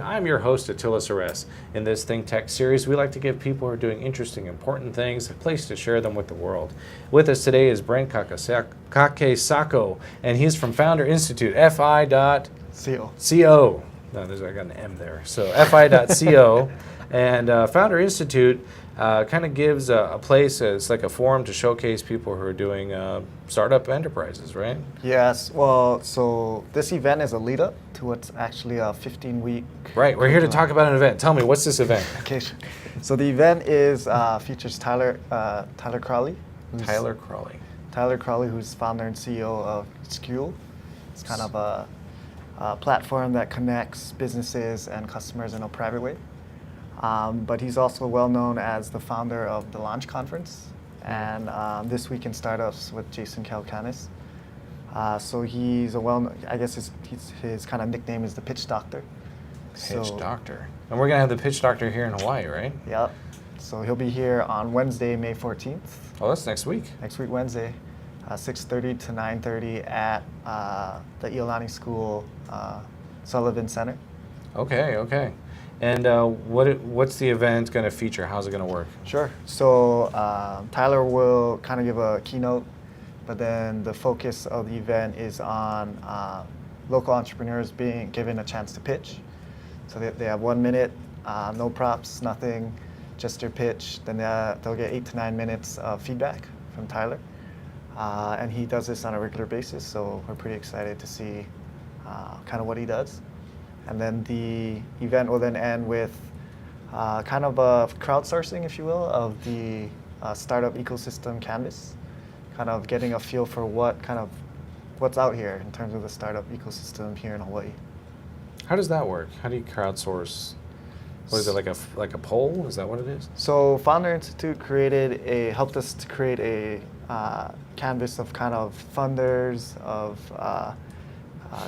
I'm your host, Attila Sares. In this ThinkTech series, we like to give people who are doing interesting, important things a place to share them with the world. With us today is Brent Kakesako, and he's from Founder Institute, fi.co. No, I got an M there. So fi.co, and Founder Institute kind of gives a place, it's like a forum to showcase people who are doing startup enterprises, right? Yes, well, so this event is a lead up to what's actually a 15-week. Right, we're here to talk about an event. Tell me, what's this event? Okay, so the event is features Tyler Crowley. Tyler Crowley. Tyler Crowley, who's founder and CEO of Skule. It's kind of a platform that connects businesses and customers in a private way. But he's also well known as the founder of the Launch Conference and This Week in Startups with Jason Calacanis. So he's a I guess his kind of nickname is the Pitch Doctor. Pitch Doctor. And we're going to have the Pitch Doctor here in Hawaii, right? Yep. So he'll be here on Wednesday, May 14th. Oh, that's next week. Next week, Wednesday, 6:30 to 9:30 at the Iolani Sullivan Center. Okay. And what's the event going to feature? How's it going to work? Sure. So Tyler will kind of give a keynote, but then the focus of the event is on local entrepreneurs being given a chance to pitch. So they have 1 minute, no props, nothing, just their pitch. Then they'll get 8 to 9 minutes of feedback from Tyler. And he does this on a regular basis, so we're pretty excited to see kind of what he does. And then the event will then end with kind of a crowdsourcing, if you will, of the startup ecosystem canvas, kind of getting a feel for what's out here in terms of the startup ecosystem here in Hawaii. How does that work? How do you crowdsource? What is it, like a poll? Is that what it is? So Founder Institute helped us to create a canvas of kind of funders, of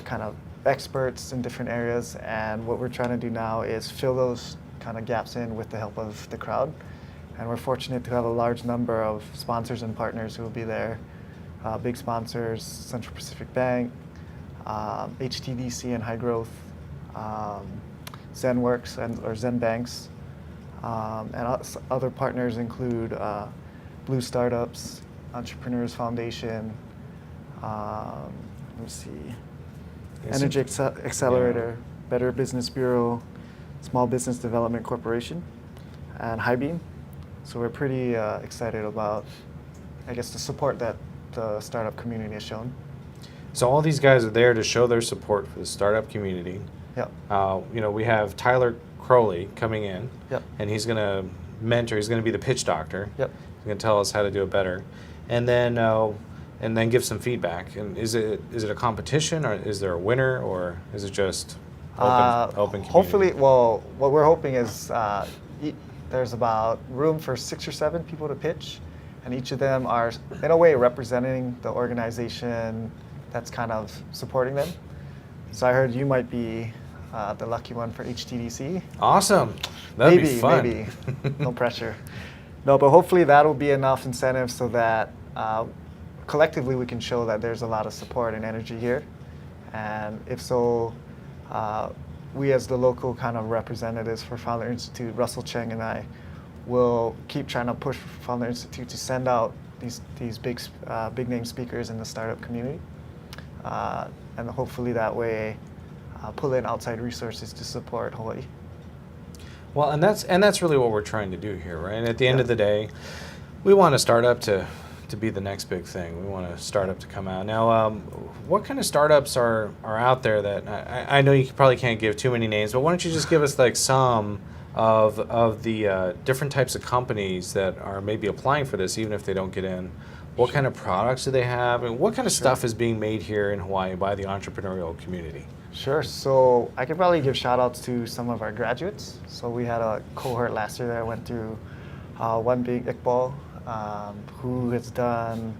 kind of experts in different areas, and what we're trying to do now is fill those kind of gaps in with the help of the crowd. And we're fortunate to have a large number of sponsors and partners who will be there. Big sponsors, Central Pacific Bank, HTDC and High Growth, ZenWorks or Zen Banks, and other partners include Blue Startups, Entrepreneurs Foundation, let me see, Energy Accelerator, Better Business Bureau, Small Business Development Corporation, and Highbeam. So we're pretty excited about, I guess, the support that the startup community has shown. So all these guys are there to show their support for the startup community. Yep. We have Tyler Crowley coming in, yep, and he's going to mentor. He's going to be the pitch doctor. Yep. He's going to tell us how to do it better, and then give some feedback. And is it a competition, or is there a winner, or is it just open community? Hopefully, well, what we're hoping is there's about room for 6 or 7 people to pitch, and each of them are, in a way, representing the organization that's kind of supporting them. So I heard you might be the lucky one for HTDC. Awesome. That'd be fun. Maybe. No pressure. No, but hopefully that'll be enough incentive so that collectively we can show that there's a lot of support and energy here. And if so, we as the local kind of representatives for Founder Institute, Russell Cheng and I, will keep trying to push Founder Institute to send out these big name speakers in the startup community. And hopefully that way pull in outside resources to support Hawaii. Well, and that's really what we're trying to do here, right? And at the end of the day, we want a startup to be the next big thing. We want a startup to come out. Now, what kind of startups are out there that, I know you probably can't give too many names, but why don't you just give us like some of the different types of companies that are maybe applying for this, even if they don't get in. What kind of products do they have, and what kind of stuff is being made here in Hawaii by the entrepreneurial community? Sure. So I could probably give shout outs to some of our graduates. So we had a cohort last year that went through, one being Iqbal, who has done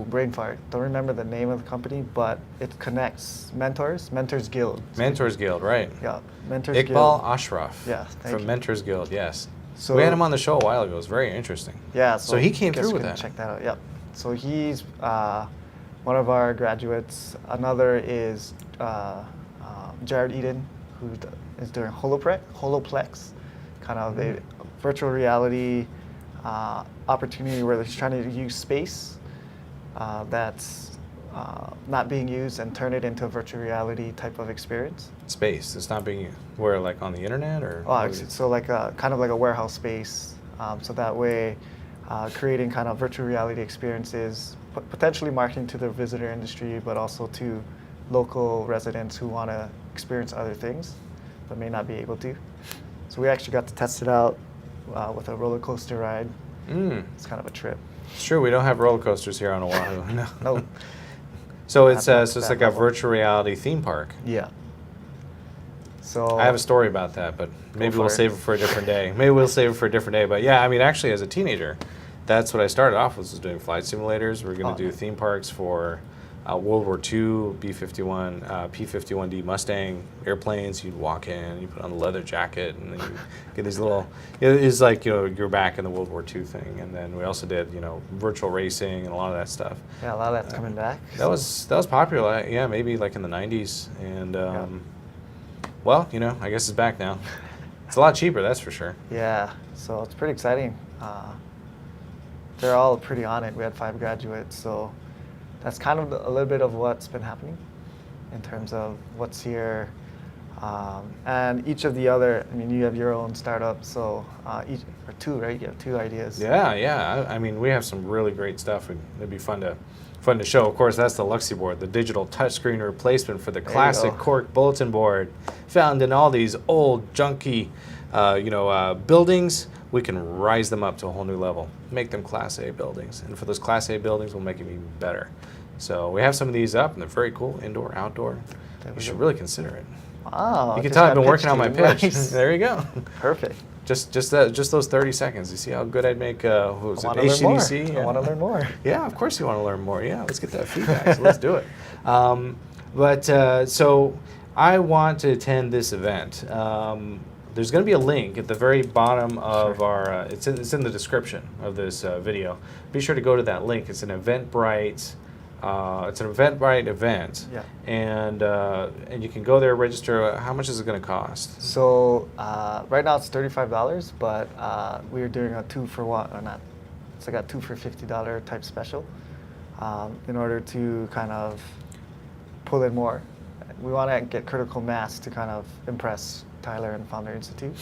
brain fart. Don't remember the name of the company, but it connects Mentors Guild. Mentors Guild, right. Yeah, Mentors Iqbal Guild. Ashraf. Yeah, from Mentors Guild, yes. So we had him on the show a while ago. It was very interesting. Yeah. So he came through with that. Check that out. Yep. So he's one of our graduates. Another is Jared Eden, who is doing Holoplex, kind of a virtual reality opportunity where he's trying to use space that's not being used and turn it into a virtual reality type of experience. Space. It's not being where, like on the internet, or So like a kind of like a warehouse space. So that way, creating kind of virtual reality experiences, potentially marketing to the visitor industry, but also to local residents who want to experience other things but may not be able to. So we actually got to test it out with a roller coaster ride. It's kind of a trip. It's true. We don't have roller coasters here on Oahu. No. No. So it's Not so it's that like a level. virtual reality theme park. Yeah. So I have a story about that, but maybe for we'll it. save it for a different day. Maybe we'll save it for a different day. But yeah, I mean, actually, as a teenager, that's what I started off with, was doing flight simulators. We're going to do nice. theme parks for World War II, B-51, P-51D Mustang airplanes. You'd walk in, you put on a leather jacket, and then you get these little. It's like, you know, you're back in the World War II thing. And then we also did, you know, virtual racing and a lot of that stuff. Yeah, a lot of that's coming back. That was popular. Yeah, maybe like in the '90s. And well, you know, I guess it's back now. It's a lot cheaper, that's for sure. Yeah, so it's pretty exciting. They're all pretty on it. We had 5 graduates, so that's kind of a little bit of what's been happening in terms of what's here. And each of the other, I mean, you have your own startup, so each, or 2, right? You have 2 ideas. Yeah. I mean, we have some really great stuff. It'd be fun to show. Of course, that's the Luxy board, the digital touchscreen replacement for the classic go. cork bulletin board, found in all these old junky, buildings. We can rise them up to a whole new level, make them Class A buildings, and for those Class A buildings, we'll make them even better. So we have some of these up, and they're very cool, indoor, outdoor. You should really consider it. Wow. You can just tell I've got been working on my pitched to pitch. you. Nice. There you go. Perfect. Just those 30 seconds. You see how good I'd make, what was it, I want to learn more. HTDC? I want to learn more. Yeah, of course you want to learn more. Yeah, let's get that feedback. So let's do it. So I want to attend this event. There's going to be a link at the very bottom of our. It's in the description of this video. Be sure to go to that link. It's an Eventbrite. It's an Eventbrite event. Yeah. And you can go there, register. How much is it going to cost? So right now it's $35, but we are doing a 2 for 1, or not. It's like a 2 for $50 type special, in order to kind of pull in more. We want to get critical mass to kind of impress Tyler and Founder Institute.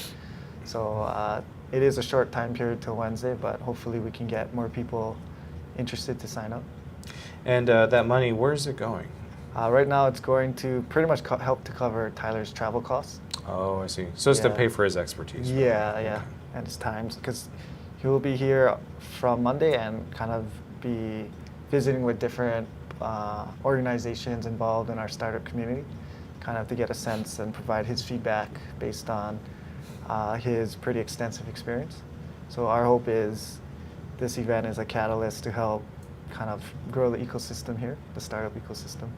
So it is a short time period till Wednesday, but hopefully we can get more people interested to sign up. And that money, where is it going? Right now it's going to pretty much help to cover Tyler's travel costs. Oh, I see. So it's to Yeah. pay for his expertise. right? Yeah, and his times, because he will be here from Monday and kind of be visiting with different organizations involved in our startup community, kind of to get a sense and provide his feedback based on his pretty extensive experience. So our hope is this event is a catalyst to help kind of grow the ecosystem here, the startup ecosystem.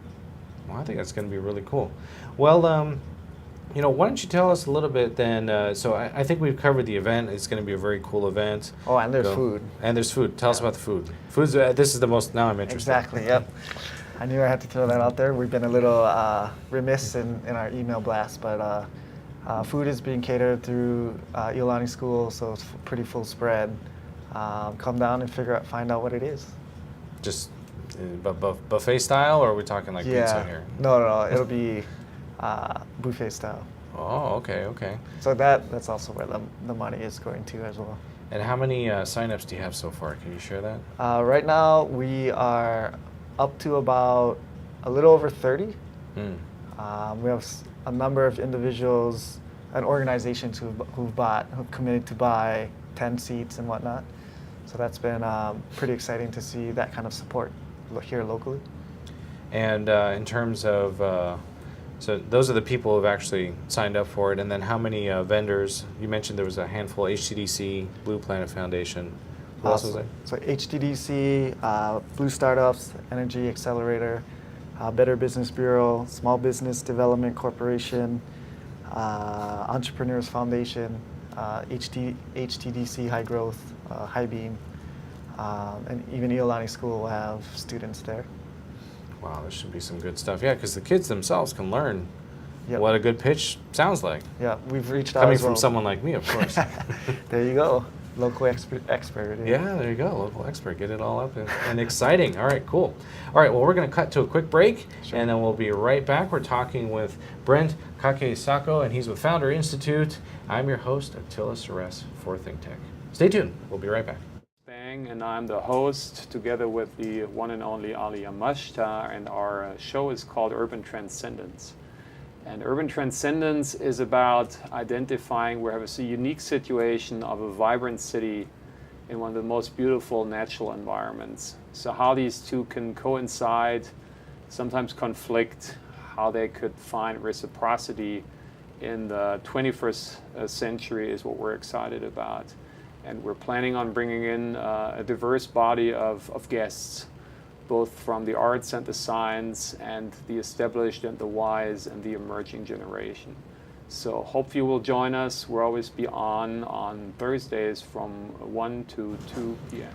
Well, I think that's going to be really cool. Well, why don't you tell us a little bit then? So I think we've covered the event. It's going to be a very cool event. Oh, and there's food. And there's food. Tell us about the food. Food's this is the most. Now I'm interested. Exactly. Yep. I knew I had to throw that out there. We've been a little remiss in our email blast, but food is being catered through Iolani School, so it's pretty full spread. Come down and find out what it is. Just buffet style, or are we talking like pizza here? No. It'll be buffet style. Oh, okay. So that's also where the money is going to as well. And how many signups do you have so far? Can you share that? Right now we are up to about a little over 30. We have a number of individuals and organizations who've committed to buy 10 seats and whatnot. So that's been pretty exciting to see that kind of support here locally. And in terms of, so those are the people who've actually signed up for it. And then how many vendors? You mentioned there was a handful: HTDC, Blue Planet Foundation. Who else was it? So HTDC, Blue Startups, Energy Accelerator, Better Business Bureau, Small Business Development Corporation, Entrepreneurs Foundation, HTDC High Growth, High Beam, and even Iolani School will have students there. Wow, this should be some good stuff. Yeah, because the kids themselves can learn Yep. what a good pitch sounds like. Yeah, we've reached out Coming as from well. someone like me, of course. There you go. Local expert. Yeah, there you go, local expert. Get it all up and exciting. All right, cool. All right, well, we're going to cut to a quick break, Sure. and then we'll be right back. We're talking with Brent Kakesako, and he's with Founder Institute. I'm your host, Attila Sures for ThinkTech. Stay tuned. We'll be right back. And I'm the host together with the one and only Ali Yamashita, and our show is called Urban Transcendence. And Urban Transcendence is about identifying where we have a unique situation of a vibrant city in one of the most beautiful natural environments. So how these two can coincide, sometimes conflict, how they could find reciprocity in the 21st century is what we're excited about. And we're planning on bringing in a diverse body of guests, both from the arts and the science and the established and the wise and the emerging generation. So hope you will join us. We'll always be on Thursdays from 1 to 2 p.m.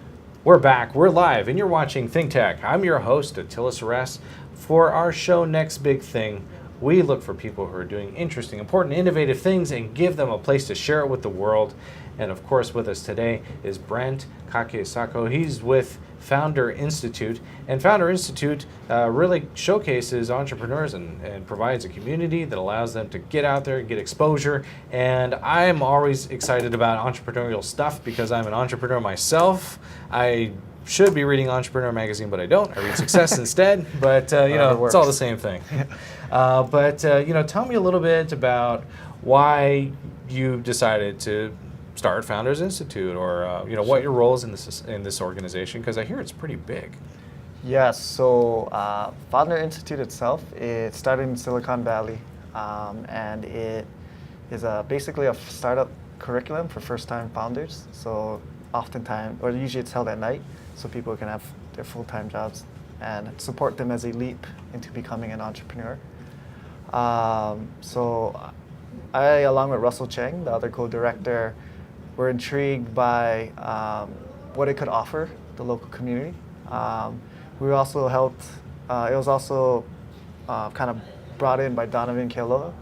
We're back. We're live, and you're watching ThinkTech. I'm your host, Attila Sures. For our show, Next Big Thing, we look for people who are doing interesting, important, innovative things and give them a place to share it with the world. And of course, with us today is Brent Kakesako. He's with Founder Institute. And Founder Institute really showcases entrepreneurs and provides a community that allows them to get out there and get exposure. And I'm always excited about entrepreneurial stuff because I'm an entrepreneur myself. I should be reading Entrepreneur Magazine, but I don't. I read Success instead. But, it's all the same thing. Tell me a little bit about why you decided to start Founders Institute, or what your role is in this organization, because I hear it's pretty big. Yes, so Founder Institute itself, it started in Silicon Valley, and it is basically a startup curriculum for first-time founders. So oftentimes, or usually it's held at night, so people can have their full-time jobs and support them as they leap into becoming an entrepreneur. So I, along with Russell Cheng, the other co-director, were intrigued by what it could offer the local community. We also helped, it was also kind of brought in by Donovan Kealoha.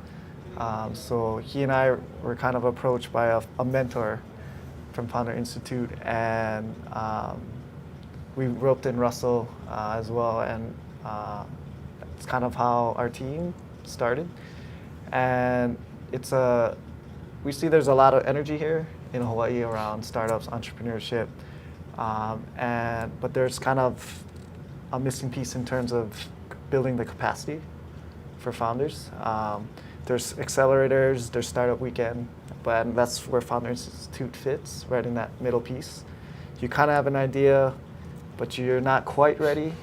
So he and I were kind of approached by a mentor from Founder Institute, and we roped in Russell as well, and it's kind of how our team started. And we see there's a lot of energy here in Hawaii around startups, entrepreneurship, but there's kind of a missing piece in terms of building the capacity for founders. There's accelerators, there's startup weekend, but that's where Founder Institute fits, right in that middle piece. You kind of have an idea, but you're not quite ready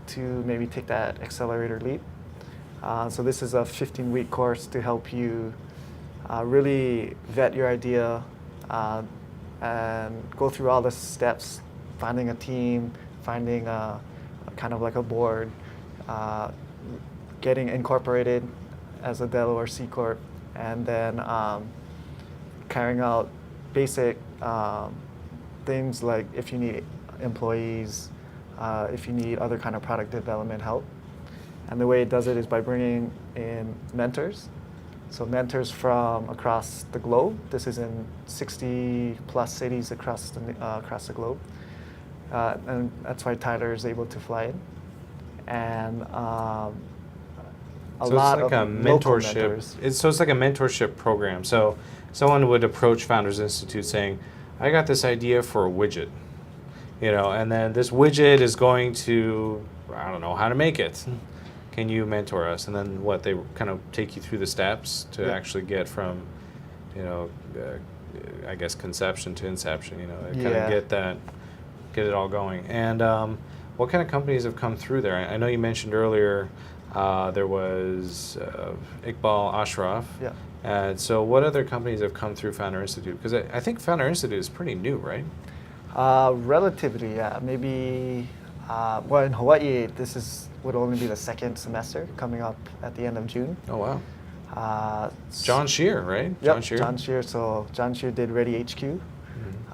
to maybe take that accelerator leap. So this is a 15-week course to help you really vet your idea and go through all the steps, finding a team, finding kind of like a board, getting incorporated as a Delaware C Corp, and then carrying out basic things like if you need employees, if you need other kind of product development help. And the way it does it is by bringing in mentors. So mentors from across the globe. This is in 60 plus cities across the globe. And that's why Tyler is able to fly in. And a lot of local mentors. So it's like a mentorship program. So someone would approach Founders Institute saying, I got this idea for a widget, and then this widget is going to, I don't know how to make it. Can you mentor us? And then they kind of take you through the steps to actually get from, I guess conception to inception, kind of get it all going. And what kind of companies have come through there? I know you mentioned earlier there was Iqbal Ashraf. Yeah. So what other companies have come through Founder Institute? Because I think Founder Institute is pretty new, right? Relatively, yeah. Maybe, in Hawaii, would only be the second semester coming up at the end of June. Oh, wow. John Shear, right? Yep, John Shear. So John Shear did Ready HQ,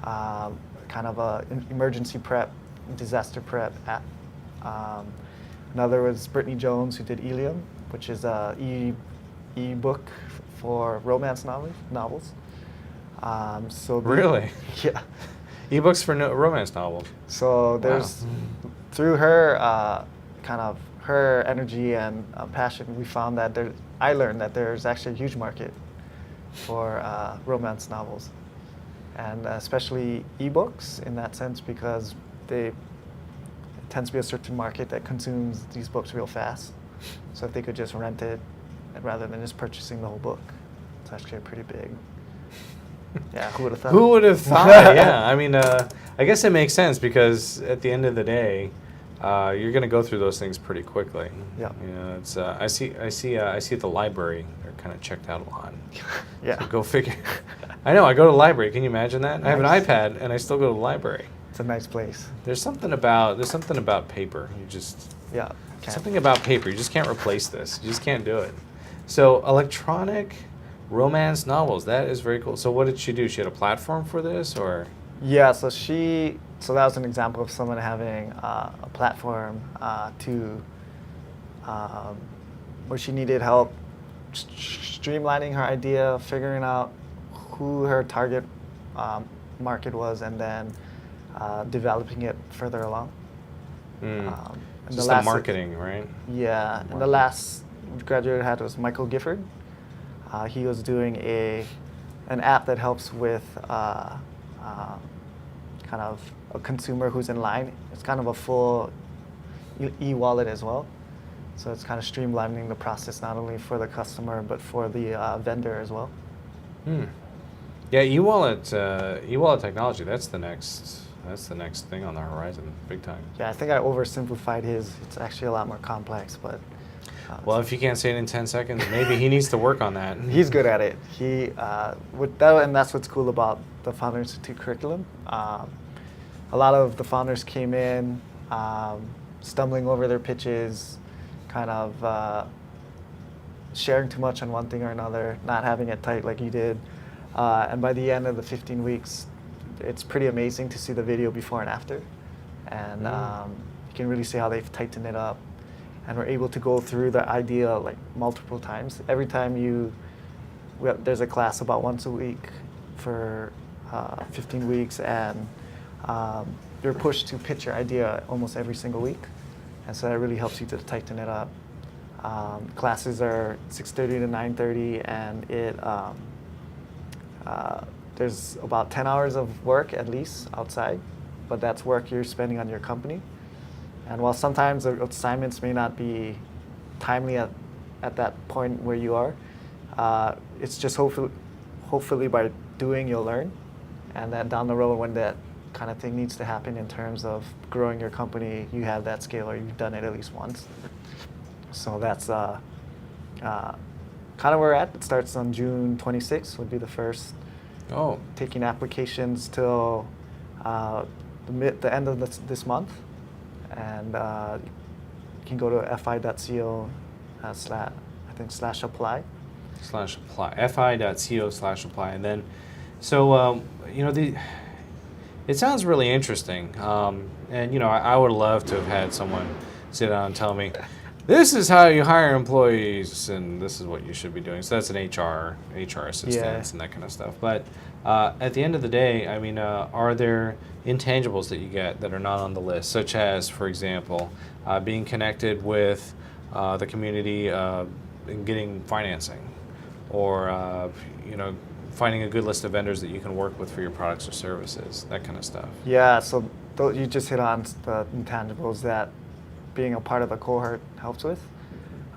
kind of a emergency prep, disaster prep app. Another was Brittany Jones, who did Elium, which is e-book for romance novels. Really? Yeah. Ebooks for romance novels. So there's through her kind of her energy and passion, we found that I learned that there's actually a huge market for romance novels, and especially ebooks in that sense, because it tends to be a certain market that consumes these books real fast. So if they could just rent it rather than just purchasing the whole book, it's actually a pretty big. Yeah, who would have thought? Who would have thought? Yeah, I mean, I guess it makes sense because at the end of the day, you're going to go through those things pretty quickly. Yeah. You know, it's I see at the library they're kind of checked out a lot. Yeah. So go figure. I know. I go to the library. Can you imagine that? I have an Nice. iPad and I still go to the library. It's a nice place. There's something about paper. You just Yeah. something about paper. You just can't replace this. You just can't do it. So electronic romance novels. That is very cool. So what did she do? She had a platform for this, or? Yeah, so that was an example of someone having a platform where she needed help streamlining her idea, figuring out who her target market was, and then developing it further along. Mm. And Just the marketing, right? Yeah, and the last graduate I had was Michael Gifford. He was doing an app that helps with kind of a consumer who's in line. It's kind of a full e-wallet as well. So it's kind of streamlining the process not only for the customer but for the vendor as well. Hmm. Yeah, e-wallet technology. That's the next thing on the horizon, big time. Yeah, I think I oversimplified his. It's actually a lot more complex, but. Well, if you can't say it in 10 seconds, maybe he needs to work on that. He's good at it. And that's what's cool about the Founder Institute curriculum. A lot of the founders came in stumbling over their pitches, kind of sharing too much on one thing or another, not having it tight like you did. And by the end of the 15 weeks, it's pretty amazing to see the video before and after. And you can really see how they've tightened it up. And we're able to go through the idea like multiple times. Every time there's a class about once a week for 15 weeks, and you're pushed to pitch your idea almost every single week. And so that really helps you to tighten it up. Classes are 6:30 to 9:30, and there's about 10 hours of work at least outside, but that's work you're spending on your company. And while sometimes the assignments may not be timely at that point where you are, it's just hopefully by doing you'll learn, and that down the road when that kind of thing needs to happen in terms of growing your company, you have that skill or you've done it at least once. So that's kind of where we're at. It starts on June 26th, would be the first. Oh. Taking applications till the end of this month. And you can go to fi.co /apply. /apply. fi.co/apply. And then, so, it sounds really interesting. And, I would love to have had someone sit down and tell me, this is how you hire employees, and this is what you should be doing. So that's an HR assistants and that kind of stuff. But at the end of the day, I mean, are there intangibles that you get that are not on the list, such as, for example, being connected with the community and getting financing, or finding a good list of vendors that you can work with for your products or services, that kind of stuff? Yeah, so you just hit on the intangibles that being a part of the cohort helps with.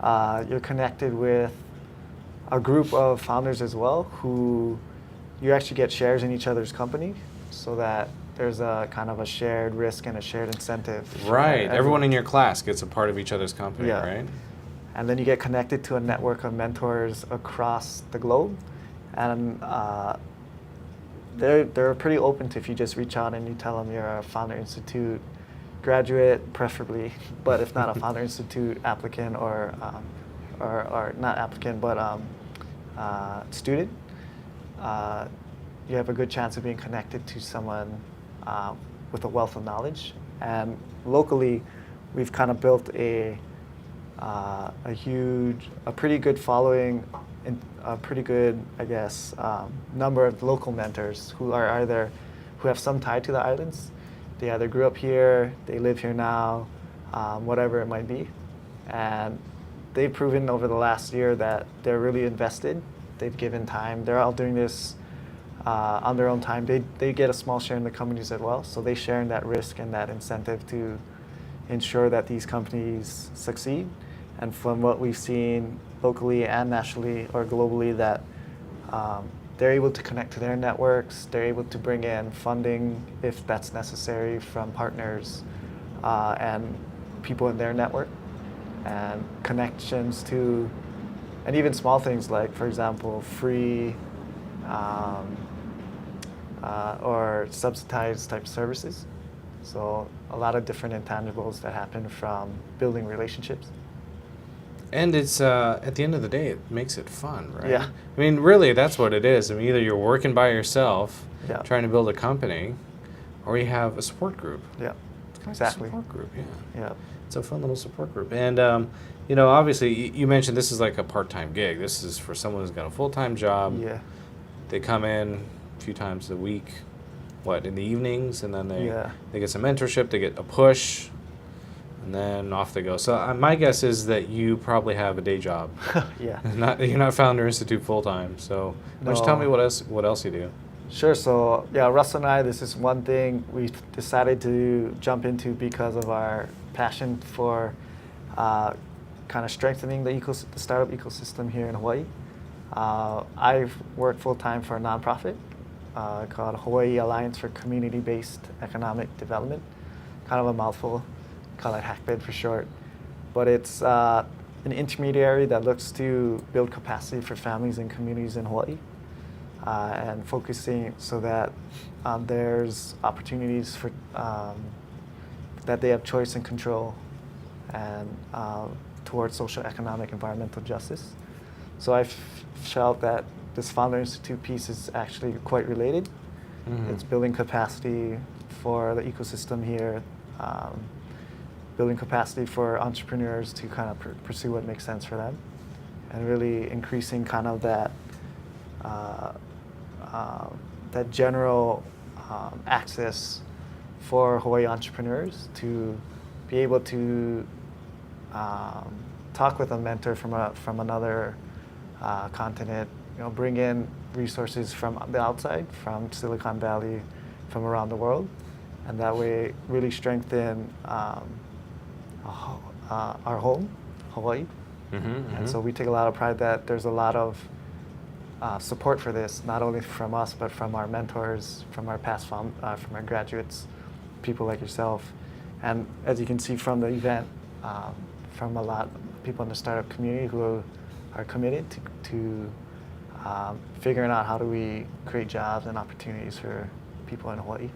You're connected with a group of founders as well who you actually get shares in each other's company, so that there's a kind of a shared risk and a shared incentive. Right. Everyone in your class gets a part of each other's company, right? And then you get connected to a network of mentors across the globe. And they're pretty open to if you just reach out and you tell them you're a Founder Institute graduate, preferably, but if not a Founder Institute applicant or not applicant, but student, you have a good chance of being connected to someone with a wealth of knowledge. And locally, we've kind of built a a pretty good following, and a pretty good, I guess, number of local mentors who have some tie to the islands. They either grew up here, they live here now, whatever it might be. And they've proven over the last year that they're really invested. They've given time. They're all doing this on their own time. They get a small share in the companies as well, so they share in that risk and that incentive to ensure that these companies succeed. And from what we've seen locally and nationally or globally, that they're able to connect to their networks, they're able to bring in funding if that's necessary from partners and people in their network, and connections to, and even small things like, for example, free or subsidized type services. So a lot of different intangibles that happen from building relationships. And it's at the end of the day, it makes it fun, right? Yeah. I mean, really, that's what it is. I mean, either you're working by yourself, Yeah. trying to build a company, or you have a support group. Yeah, It's kind of exactly. a support group, yeah. Yeah. It's a fun little support group. And, you know, obviously, you mentioned this is like a part-time gig. This is for someone who's got a full-time job. Yeah. They come in a few times a week, in the evenings, and then they get some mentorship, they get a push, and then off they go. So my guess is that you probably have a day job. Yeah. You're not Founder Institute full-time. So why don't you tell me what else you do? Sure. So yeah, Russ and I, this is one thing we decided to jump into because of our passion for kind of strengthening the startup ecosystem here in Hawaii. I work full-time for a nonprofit called Hawaii Alliance for Community-Based Economic Development. Kind of a mouthful. Call it HACBED for short. But it's an intermediary that looks to build capacity for families and communities in Hawaii, and focusing so that there's opportunities for that they have choice and control, and towards social, economic, environmental justice. So I felt that this Founder Institute piece is actually quite related. Mm-hmm. It's building capacity for the ecosystem here, building capacity for entrepreneurs to kind of pursue what makes sense for them, and really increasing kind of that that general access for Hawaii entrepreneurs to be able to talk with a mentor from another continent, bring in resources from the outside, from Silicon Valley, from around the world, and that way really strengthen our home, Hawaii. Mm-hmm, mm-hmm. And so we take a lot of pride that there's a lot of support for this, not only from us, but from our mentors, from our from our graduates, people like yourself. And as you can see from the event, from a lot of people in the startup community who are committed to figuring out how do we create jobs and opportunities for people in Hawaii.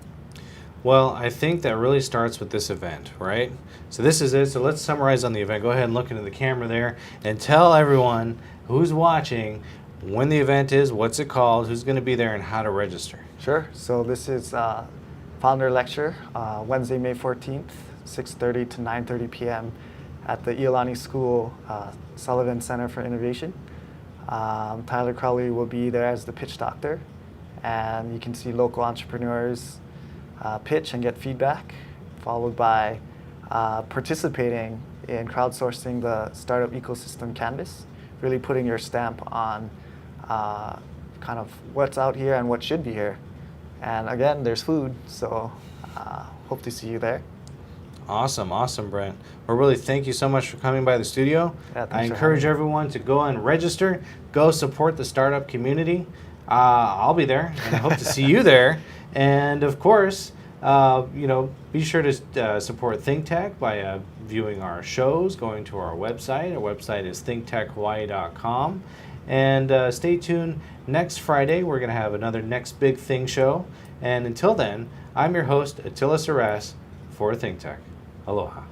Well, I think that really starts with this event, right? So this is it. So let's summarize on the event. Go ahead and look into the camera there and tell everyone who's watching when the event is, what's it called, who's going to be there, and how to register. Sure. So this is Founder Lecture, Wednesday, May 14th, 6:30 to 9:30 p.m. at the Iolani Sullivan Center for Innovation. Tyler Crowley will be there as the pitch doctor, and you can see local entrepreneurs pitch and get feedback, followed by participating in crowdsourcing the startup ecosystem canvas, really putting your stamp on kind of what's out here and what should be here. And again, there's food, so hope to see you there. Awesome, awesome, Brent. Well, really, thank you so much for coming by the studio. Yeah, I encourage everyone to go and register, go support the startup community. I'll be there, and I hope to see you there. And of course, be sure to support ThinkTech by viewing our shows, going to our website. Our website is thinktechhawaii.com. And stay tuned. Next Friday, we're going to have another Next Big Thing show. And until then, I'm your host, Attila Saras, for ThinkTech. Aloha.